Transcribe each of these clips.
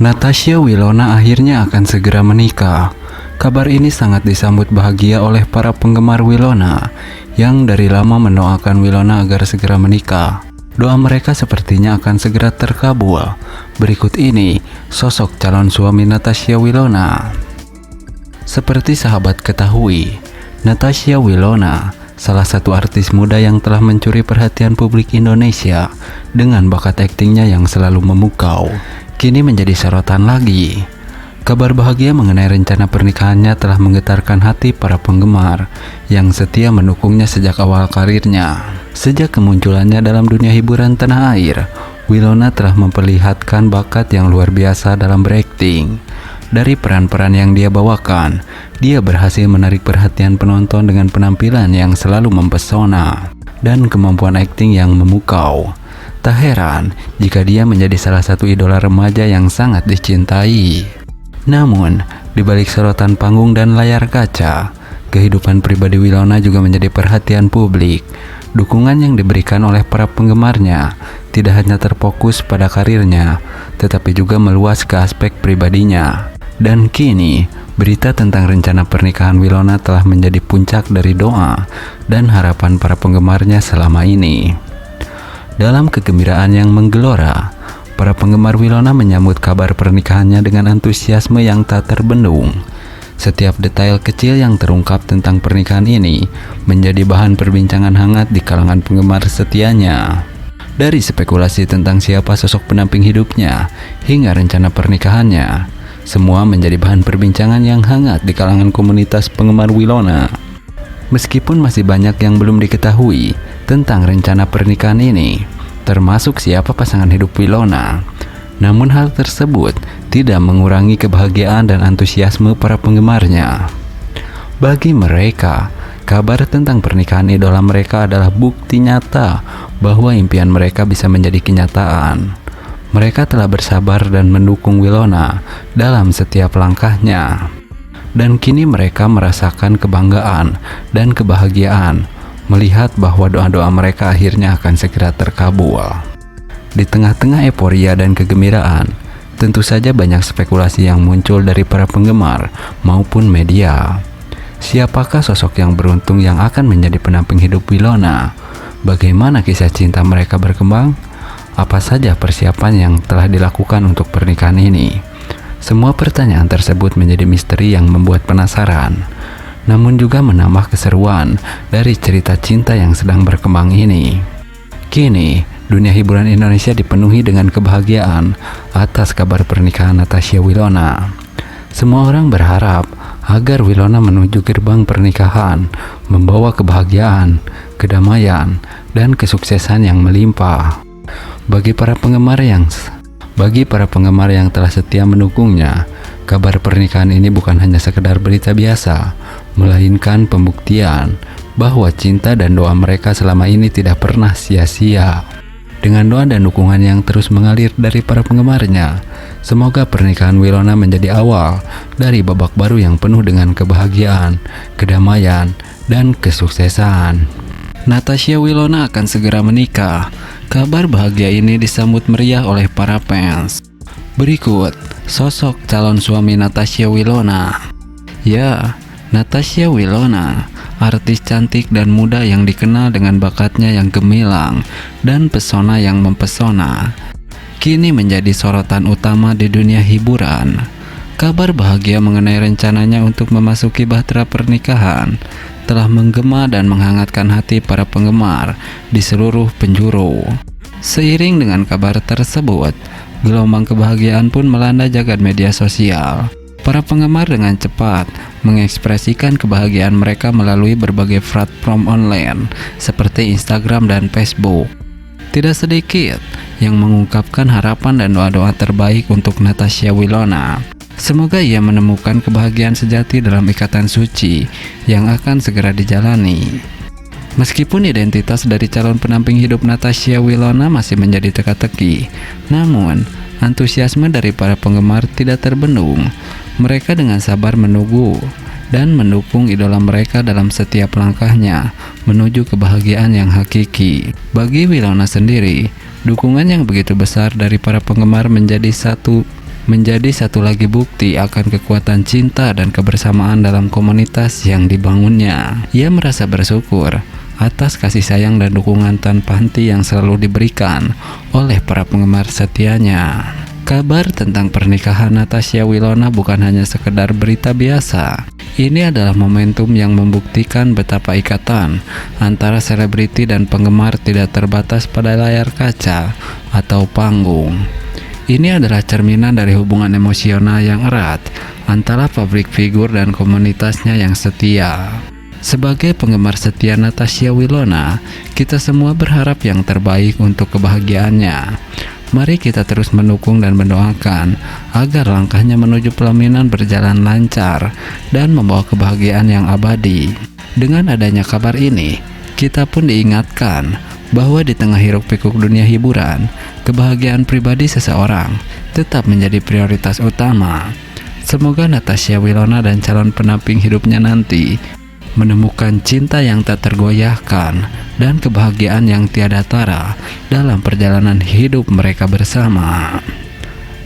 Natasha Wilona akhirnya akan segera menikah. Kabar ini sangat disambut bahagia oleh para penggemar Wilona yang dari lama mendoakan Wilona agar segera menikah. Doa mereka sepertinya akan segera terkabul. Berikut ini sosok calon suami Natasha Wilona. Seperti sahabat ketahui, Natasha Wilona salah satu artis muda yang telah mencuri perhatian publik Indonesia dengan bakat aktingnya yang selalu memukau. Kini menjadi sorotan lagi. Kabar bahagia mengenai rencana pernikahannya telah menggetarkan hati para penggemar yang setia mendukungnya sejak awal karirnya. Sejak kemunculannya dalam dunia hiburan tanah air, Wilona telah memperlihatkan bakat yang luar biasa dalam berakting. Dari peran-peran yang dia bawakan, dia berhasil menarik perhatian penonton dengan penampilan yang selalu mempesona dan kemampuan akting yang memukau. Tak heran jika dia menjadi salah satu idola remaja yang sangat dicintai. Namun, di balik sorotan panggung dan layar kaca, kehidupan pribadi Wilona juga menjadi perhatian publik. Dukungan yang diberikan oleh para penggemarnya tidak hanya terfokus pada karirnya, tetapi juga meluas ke aspek pribadinya. Dan kini, berita tentang rencana pernikahan Wilona telah menjadi puncak dari doa dan harapan para penggemarnya selama ini. Dalam kegembiraan yang menggelora, para penggemar Wilona menyambut kabar pernikahannya dengan antusiasme yang tak terbendung. Setiap detail kecil yang terungkap tentang pernikahan ini menjadi bahan perbincangan hangat di kalangan penggemar setianya. Dari spekulasi tentang siapa sosok pendamping hidupnya hingga rencana pernikahannya, semua menjadi bahan perbincangan yang hangat di kalangan komunitas penggemar Wilona. Meskipun masih banyak yang belum diketahui tentang rencana pernikahan ini, termasuk siapa pasangan hidup Wilona, namun hal tersebut tidak mengurangi kebahagiaan dan antusiasme para penggemarnya. Bagi mereka, kabar tentang pernikahan idola mereka adalah bukti nyata bahwa impian mereka bisa menjadi kenyataan. Mereka telah bersabar dan mendukung Wilona dalam setiap langkahnya. Dan kini mereka merasakan kebanggaan dan kebahagiaan melihat bahwa doa-doa mereka akhirnya akan segera terkabul. Di tengah-tengah euforia dan kegembiraan, tentu saja banyak spekulasi yang muncul dari para penggemar maupun media. Siapakah sosok yang beruntung yang akan menjadi pendamping hidup Wilona? Bagaimana kisah cinta mereka berkembang? Apa saja persiapan yang telah dilakukan untuk pernikahan ini? Semua pertanyaan tersebut menjadi misteri yang membuat penasaran, namun juga menambah keseruan dari cerita cinta yang sedang berkembang ini. Kini, dunia hiburan Indonesia dipenuhi dengan kebahagiaan atas kabar pernikahan Natasha Wilona. Semua orang berharap agar Wilona menuju gerbang pernikahan membawa kebahagiaan, kedamaian, dan kesuksesan yang melimpah. Bagi para penggemar yang telah setia mendukungnya, kabar pernikahan ini bukan hanya sekedar berita biasa, melainkan pembuktian bahwa cinta dan doa mereka selama ini tidak pernah sia-sia. Dengan doa dan dukungan yang terus mengalir dari para penggemarnya, semoga pernikahan Wilona menjadi awal dari babak baru yang penuh dengan kebahagiaan, kedamaian, dan kesuksesan. Natasha Wilona akan segera menikah. Kabar bahagia ini disambut meriah oleh para fans. Berikut sosok calon suami Natasha Wilona. Ya, Natasha Wilona, artis cantik dan muda yang dikenal dengan bakatnya yang gemilang dan pesona yang mempesona, kini menjadi sorotan utama di dunia hiburan. Kabar bahagia mengenai rencananya untuk memasuki bahtera pernikahan telah menggema dan menghangatkan hati para penggemar di seluruh penjuru. Seiring dengan kabar tersebut, gelombang kebahagiaan pun melanda jagat media sosial. Para penggemar dengan cepat mengekspresikan kebahagiaan mereka melalui berbagai platform online seperti Instagram dan Facebook. Tidak sedikit yang mengungkapkan harapan dan doa-doa terbaik untuk Natasha Wilona. Semoga ia menemukan kebahagiaan sejati dalam ikatan suci yang akan segera dijalani. Meskipun identitas dari calon pendamping hidup Natasha Wilona masih menjadi teka-teki, namun antusiasme dari para penggemar tidak terbendung. Mereka dengan sabar menunggu dan mendukung idola mereka dalam setiap langkahnya menuju kebahagiaan yang hakiki. Bagi Wilona sendiri, dukungan yang begitu besar dari para penggemar menjadi satu menjadi satu lagi bukti akan kekuatan cinta dan kebersamaan dalam komunitas yang dibangunnya. Ia merasa bersyukur atas kasih sayang dan dukungan tanpa henti yang selalu diberikan oleh para penggemar setianya. Kabar tentang pernikahan Natasha Wilona bukan hanya sekedar berita biasa. Ini adalah momentum yang membuktikan betapa ikatan antara selebriti dan penggemar tidak terbatas pada layar kaca atau panggung. Ini adalah cerminan dari hubungan emosional yang erat antara public figure dan komunitasnya yang setia. Sebagai penggemar setia Natasha Wilona, kita semua berharap yang terbaik untuk kebahagiaannya. Mari kita terus mendukung dan mendoakan agar langkahnya menuju pelaminan berjalan lancar dan membawa kebahagiaan yang abadi. Dengan adanya kabar ini, kita pun diingatkan bahwa di tengah hiruk-pikuk dunia hiburan, kebahagiaan pribadi seseorang tetap menjadi prioritas utama. Semoga Natasha Wilona dan calon pendamping hidupnya nanti menemukan cinta yang tak tergoyahkan dan kebahagiaan yang tiada tara dalam perjalanan hidup mereka bersama.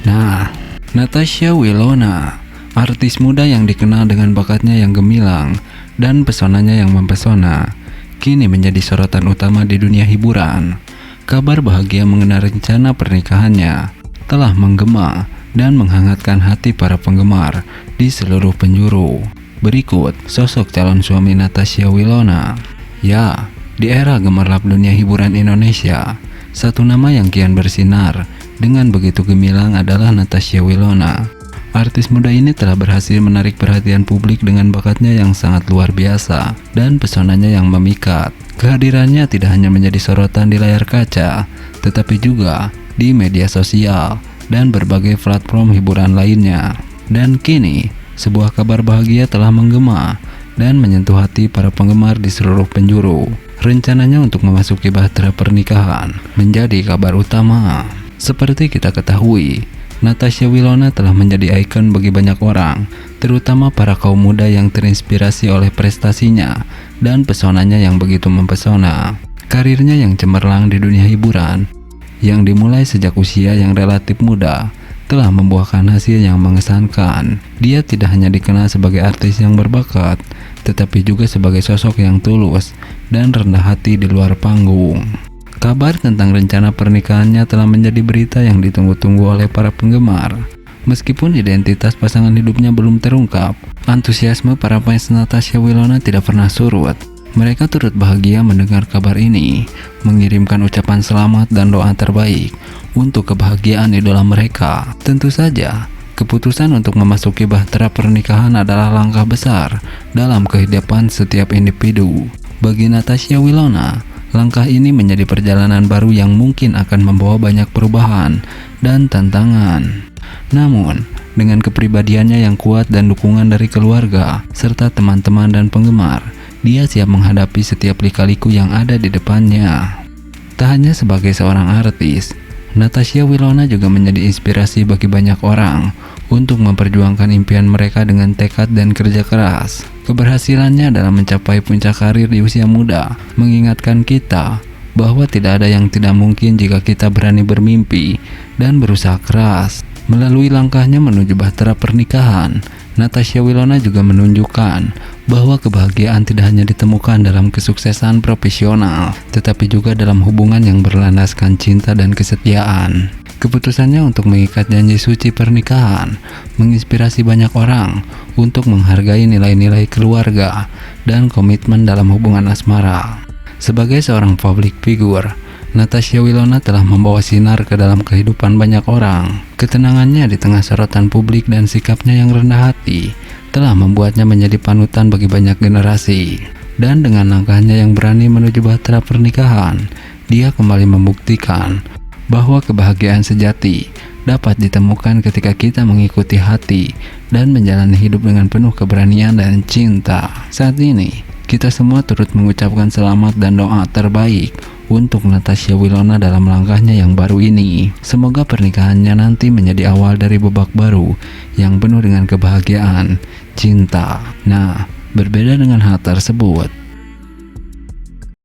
Nah, Natasha Wilona, artis muda yang dikenal dengan bakatnya yang gemilang dan pesonanya yang mempesona, kini menjadi sorotan utama di dunia hiburan. Kabar bahagia mengenai rencana pernikahannya telah menggema dan menghangatkan hati para penggemar di seluruh penjuru. Berikut sosok calon suami Natasha Wilona. Ya, di era gemerlap dunia hiburan Indonesia, satu nama yang kian bersinar dengan begitu gemilang adalah Natasha Wilona. Artis muda ini telah berhasil menarik perhatian publik dengan bakatnya yang sangat luar biasa dan pesonanya yang memikat. Kehadirannya tidak hanya menjadi sorotan di layar kaca, tetapi juga di media sosial dan berbagai platform hiburan lainnya. Dan kini, sebuah kabar bahagia telah menggema dan menyentuh hati para penggemar di seluruh penjuru. Rencananya untuk memasuki bahtera pernikahan menjadi kabar utama. Seperti kita ketahui, Natasha Wilona telah menjadi ikon bagi banyak orang, terutama para kaum muda yang terinspirasi oleh prestasinya dan pesonanya yang begitu mempesona. Karirnya yang cemerlang di dunia hiburan, yang dimulai sejak usia yang relatif muda, telah membuahkan hasil yang mengesankan. Dia tidak hanya dikenal sebagai artis yang berbakat, tetapi juga sebagai sosok yang tulus dan rendah hati di luar panggung. Kabar tentang rencana pernikahannya telah menjadi berita yang ditunggu-tunggu oleh para penggemar. Meskipun identitas pasangan hidupnya belum terungkap, antusiasme para fans Natasha Wilona tidak pernah surut. Mereka turut bahagia mendengar kabar ini, mengirimkan ucapan selamat dan doa terbaik untuk kebahagiaan idola mereka. Tentu saja, keputusan untuk memasuki bahtera pernikahan adalah langkah besar dalam kehidupan setiap individu. Bagi Natasha Wilona, langkah ini menjadi perjalanan baru yang mungkin akan membawa banyak perubahan dan tantangan. Namun, dengan kepribadiannya yang kuat dan dukungan dari keluarga, serta teman-teman dan penggemar, dia siap menghadapi setiap lika-liku yang ada di depannya. Tak hanya sebagai seorang artis, Natasha Wilona juga menjadi inspirasi bagi banyak orang untuk memperjuangkan impian mereka dengan tekad dan kerja keras. Keberhasilannya dalam mencapai puncak karir di usia muda mengingatkan kita bahwa tidak ada yang tidak mungkin jika kita berani bermimpi dan berusaha keras. Melalui langkahnya menuju bahtera pernikahan, Natasha Wilona juga menunjukkan bahwa kebahagiaan tidak hanya ditemukan dalam kesuksesan profesional, tetapi juga dalam hubungan yang berlandaskan cinta dan kesetiaan. Keputusannya untuk mengikat janji suci pernikahan menginspirasi banyak orang untuk menghargai nilai-nilai keluarga dan komitmen dalam hubungan asmara. Sebagai seorang public figure, Natasha Wilona telah membawa sinar ke dalam kehidupan banyak orang. Ketenangannya di tengah sorotan publik dan sikapnya yang rendah hati telah membuatnya menjadi panutan bagi banyak generasi. Dan dengan langkahnya yang berani menuju bahtera pernikahan, dia kembali membuktikan bahwa kebahagiaan sejati dapat ditemukan ketika kita mengikuti hati dan menjalani hidup dengan penuh keberanian dan cinta. Saat ini, kita semua turut mengucapkan selamat dan doa terbaik untuk Natasha Wilona dalam langkahnya yang baru ini. Semoga pernikahannya nanti menjadi awal dari babak baru yang penuh dengan kebahagiaan, cinta. Nah, berbeda dengan hal tersebut,